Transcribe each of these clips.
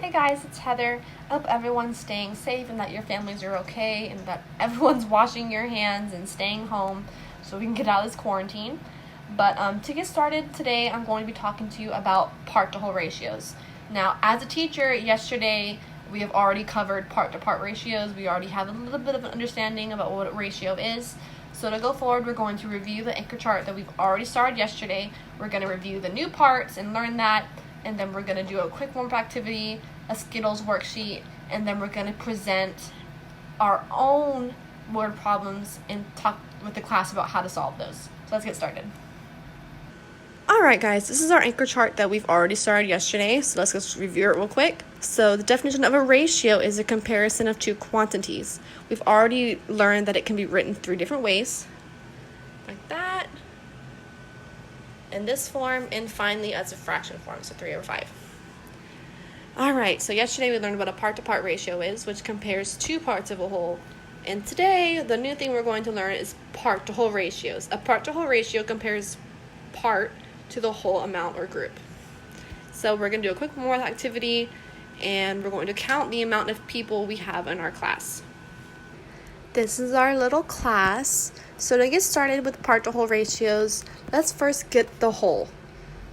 Hey guys, it's Heather. I hope everyone's staying safe and that your families are okay and that everyone's washing your hands and staying home so we can get out of this quarantine. But to get started today, I'm going to be talking to you about part-to-whole ratios. Now, as a teacher, yesterday we have already covered part-to-part ratios. We already have a little bit of an understanding about what a ratio is. So to go forward, we're going to review the anchor chart that we've already started yesterday. We're going to review the new parts and learn that. And then we're going to do a quick warm-up activity, a Skittles worksheet, and then we're going to present our own word problems and talk with the class about how to solve those. So let's get started. Alright guys, this is our anchor chart that we've already started yesterday, so let's just review it real quick. So the definition of a ratio is a comparison of two quantities. We've already learned that it can be written three different ways, like that, in this form, and finally as a fraction form, so 3/5. Alright, so yesterday we learned what a part-to-part ratio is, which compares two parts of a whole. And today, the new thing we're going to learn is part-to-whole ratios. A part-to-whole ratio compares part to the whole amount or group. So we're going to do a quick warm activity, and we're going to count the amount of people we have in our class. This is our little class. So to get started with part-to-whole ratios, let's first get the whole.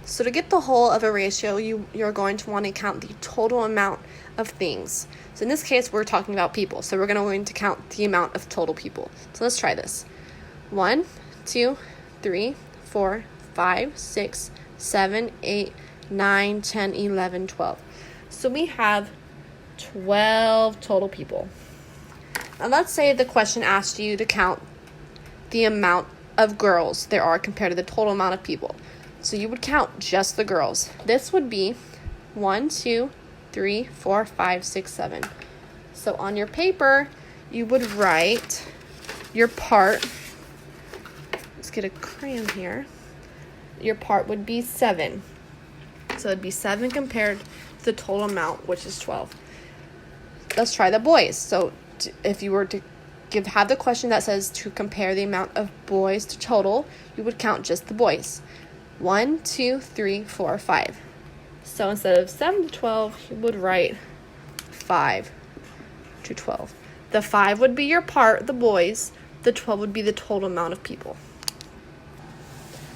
So to get the whole of a ratio, you're going to want to count the total amount of things. So in this case, we're talking about people. So we're going to count the amount of total people. So let's try this. 1, 2, 3, 4, 5, 6, 7, 8, 9, 10, 11, 12. So we have 12 total people. Now let's say the question asked you to count the amount of girls there are compared to the total amount of people. So you would count just the girls. This would be 1, 2, 3, 4, 5, 6, 7. So on your paper, you would write your part. Let's get a crayon here. Your part would be 7. So it'd be 7 compared to the total amount, which is 12. Let's try the boys. So if you were to have the question that says to compare the amount of boys to total, you would count just the boys. 1, 2, 3, 4, 5. So instead of 7 to 12, you would write 5 to 12. The 5 would be your part, the boys. The 12 would be the total amount of people.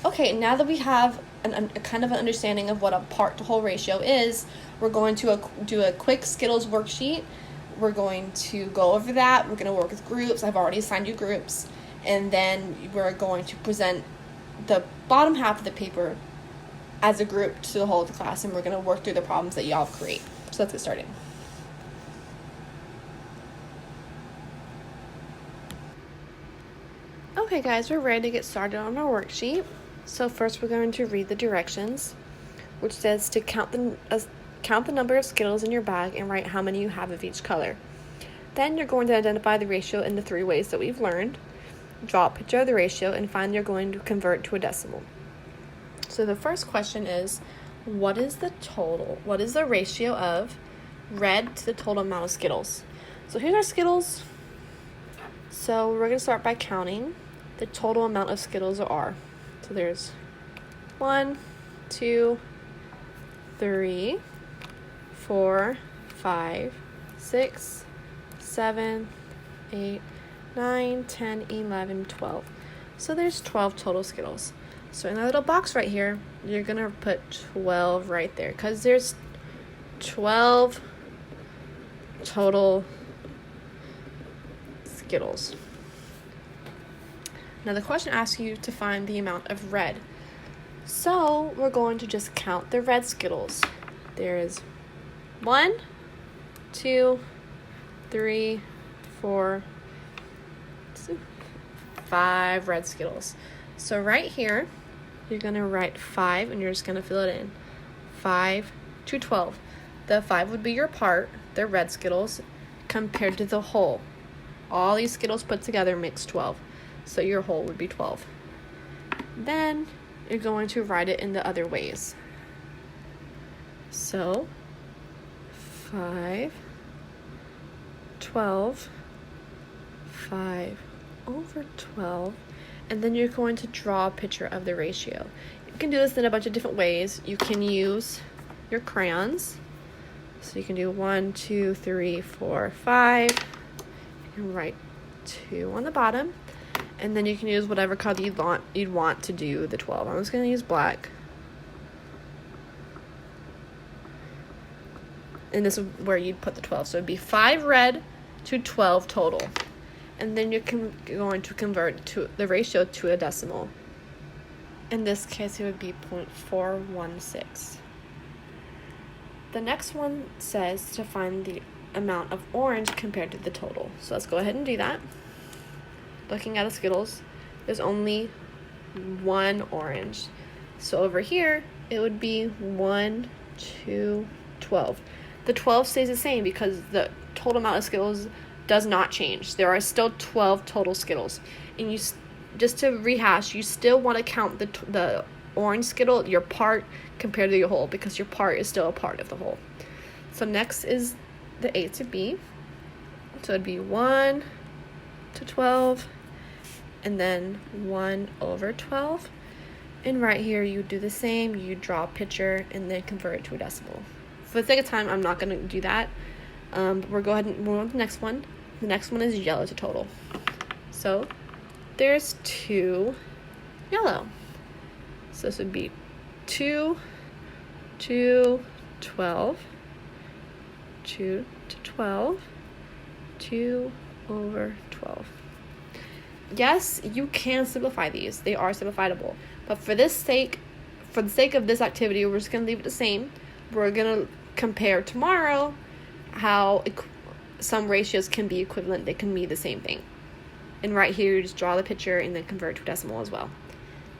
Okay, now that we have a kind of an understanding of what a part-to-whole ratio is, we're going to do a quick Skittles worksheet. We're going to go over that. We're going to work with groups. I've already assigned you groups. And then we're going to present the bottom half of the paper as a group to the whole of the class, and we're going to work through the problems that y'all create. So let's get started. Okay guys, we're ready to get started on our worksheet. So first we're going to read the directions, which says to count the number of Skittles in your bag and write how many you have of each color. Then you're going to identify the ratio in the 3 ways that we've learned. Draw a picture of the ratio, and finally you're going to convert to a decimal. So the first question is, what is the ratio of red to the total amount of Skittles? So here's our Skittles. So we're going to start by counting the total amount of Skittles there are. So there's 1, 2, 3, 4, 5, 6, 7, 8, 9, 10, 11, 12. So there's 12 total Skittles. So in that little box right here, you're going to put 12 right there because there's 12 total Skittles. Now the question asks you to find the amount of red. So we're going to just count the red Skittles. There is 1, 2, 3, 4, 5 red Skittles. So right here, you're going to write 5 and you're just going to fill it in. 5 to 12. The 5 would be your part, the red Skittles, compared to the whole. All these Skittles put together makes 12. So your whole would be 12. Then you're going to write it in the other ways. So 5, 12, 5 over 12, and then you're going to draw a picture of the ratio. You can do this in a bunch of different ways. You can use your crayons. So you can do 1, 2, 3, 4, 5. You can write 2 on the bottom. And then you can use whatever color you'd want to do the 12. I'm just going to use black. And this is where you'd put the 12. So it'd be 5 red to 12 total. And then you're going to convert to the ratio to a decimal. In this case, it would be 0.416. The next one says to find the amount of orange compared to the total. So let's go ahead and do that. Looking at the Skittles, there's only 1 orange. So over here, it would be 1, 2, 12. The 12 stays the same because the total amount of Skittles does not change. There are still 12 total Skittles. And you, just to rehash, you still want to count the orange Skittle, your part, compared to your whole, because your part is still a part of the whole. So next is the A to B. So it'd be 1 to 12, and then 1 over 12. And right here, you do the same. You draw a picture and then convert it to a decimal. For the sake of time, I'm not going to do that. But we'll go ahead and move on to the next one. The next one is yellow to total. So there's 2 yellow. So this would be 2 to 12, 2 to 12, 2 over 12. Yes, you can simplify these. They are simplifiable. But for the sake of this activity, we're just going to leave it the same. We're going to compare tomorrow how some ratios can be equivalent. They can mean the same thing. And right here, you just draw the picture and then convert to a decimal as well.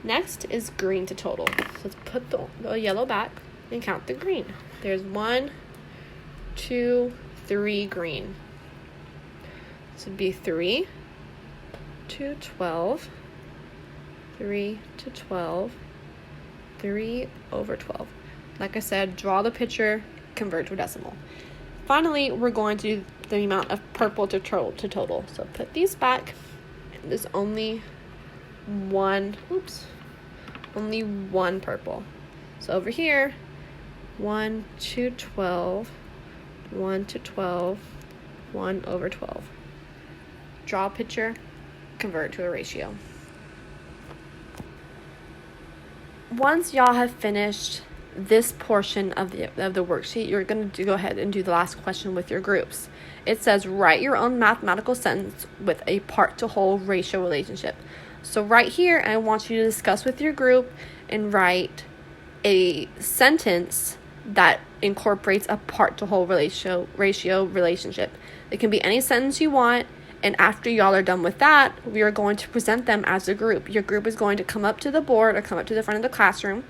Next is green to total. So let's put the yellow back and count the green. There's 1, 2, 3 green. This would be 3 to 12, 3 to 12, 3 over 12. Like I said, draw the picture, convert to a decimal. Finally, we're going to do the amount of purple to total. So put these back. There's only one purple. So over here, 1 to 12, 1 to 12, 1 over 12. Draw a picture, convert to a ratio. Once y'all have finished this portion of the worksheet, you're going to go ahead and do the last question with your groups. It says, write your own mathematical sentence with a part-to-whole ratio relationship. So right here, I want you to discuss with your group and write a sentence that incorporates a part-to-whole ratio relationship. It can be any sentence you want, and after y'all are done with that, we are going to present them as a group. Your group is going to come up to the board or come up to the front of the classroom,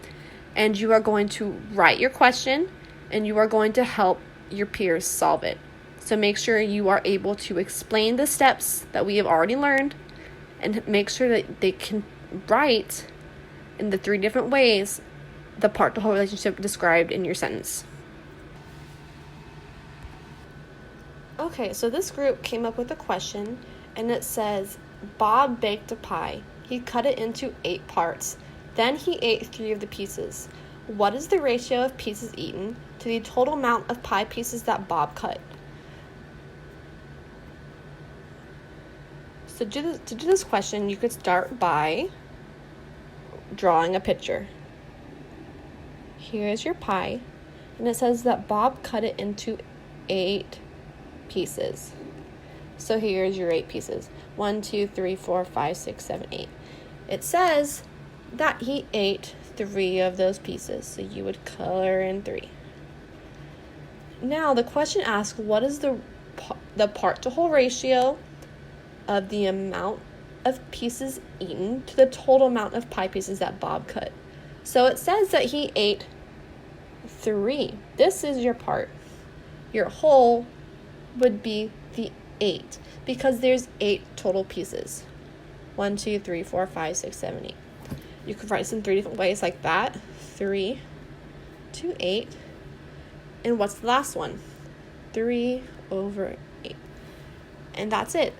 and you are going to write your question, and you are going to help your peers solve it. So make sure you are able to explain the steps that we have already learned, and make sure that they can write in the 3 different ways the part-to-whole relationship described in your sentence. Okay, so this group came up with a question, and it says, Bob baked a pie. He cut it into 8 parts. Then he ate 3 of the pieces. What is the ratio of pieces eaten to the total amount of pie pieces that Bob cut? So to do this question, you could start by drawing a picture. Here's your pie, and it says that Bob cut it into 8 pieces. So here's your 8 pieces. 1, 2, 3, 4, 5, 6, 7, 8. It says that he ate 3 of those pieces, so you would color in 3. Now the question asks, what is the part-to-whole ratio of the amount of pieces eaten to the total amount of pie pieces that Bob cut? So it says that he ate 3. This is your part. Your whole would be the 8, because there's 8 total pieces. 1, 2, 3, 4, 5, 6, 7, 8. You could write this in 3 different ways like that. 3 to 8. And what's the last one? 3 over 8. And that's it.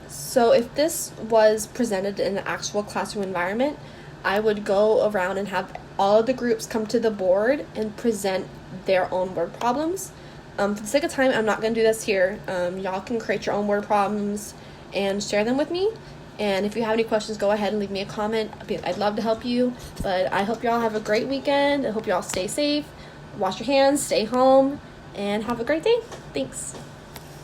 So if this was presented in an actual classroom environment, I would go around and have all of the groups come to the board and present their own word problems. For the sake of time, I'm not going to do this here. Y'all can create your own word problems and share them with me. And if you have any questions, go ahead and leave me a comment. I'd love to help you. But I hope y'all have a great weekend. I hope y'all stay safe, wash your hands, stay home, and have a great day. Thanks.